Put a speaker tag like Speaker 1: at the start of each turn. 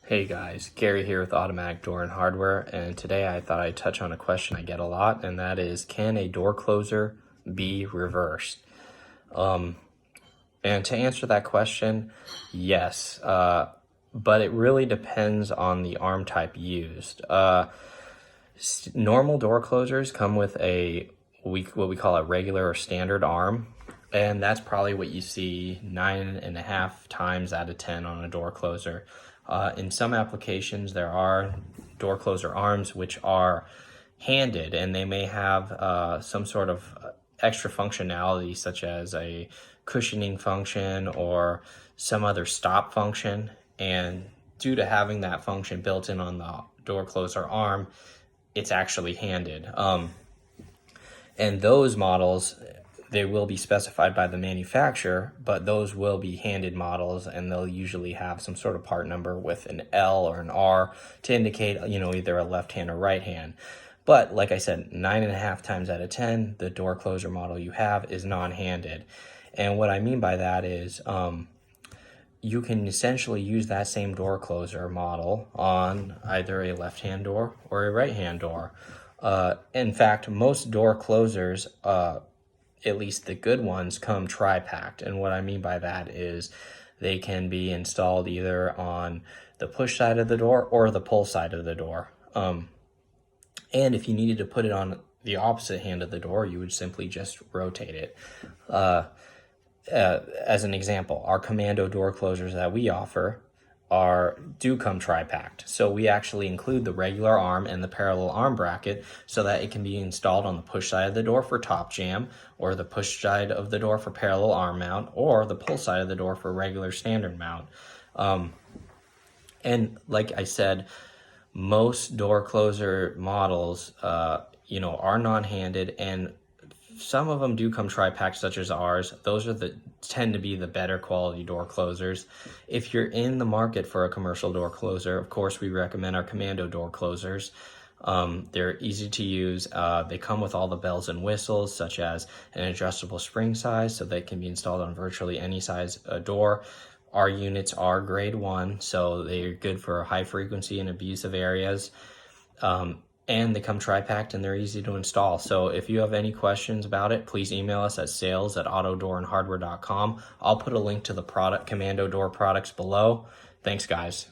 Speaker 1: Hey guys, Gary here with Automatic Door and Hardware, and today I thought I'd touch on a question I get a lot, and that is, can a door closer be reversed? And to answer that question, yes, but it really depends on the arm type used. Normal door closers come with what we call a regular or standard arm, and that's probably what you see 9.5 times out of 10 on a door closer. In some applications, there are door closer arms which are handed, and they may have some sort of extra functionality, such as a cushioning function or some other stop function. And due to having that function built in on the door closer arm, it's actually handed. And those models, they will be specified by the manufacturer, but those will be handed models, and they'll usually have some sort of part number with an L or an R to indicate, either a left hand or right hand. But like I said, 9.5 times out of 10, the door closer model you have is non-handed. And what I mean by that is, you can essentially use that same door closer model on either a left-hand door or a right-hand door. In fact, most door closers, at least the good ones, come tri-packed. And what I mean by that is they can be installed either on the push side of the door or the pull side of the door. And if you needed to put it on the opposite hand of the door, you would simply just rotate it. As an example, our Commando door closers that we offer do come tri-packed. So we actually include the regular arm and the parallel arm bracket so that it can be installed on the push side of the door for top jam, or the push side of the door for parallel arm mount, or the pull side of the door for regular standard mount. And like I said, most door closer models, are non-handed, and some of them do come tri-packed, such as ours. Those tend to be the better quality door closers. If you're in the market for a commercial door closer, of course, we recommend our Commando door closers. They're easy to use. They come with all the bells and whistles, such as an adjustable spring size, so they can be installed on virtually any size door. Our units are grade 1, so they're good for high frequency and abusive areas. And they come tri-packed, and they're easy to install. So if you have any questions about it, please email us at sales@autodoorandhardware.com. I'll put a link to the Commando door products below. Thanks, guys.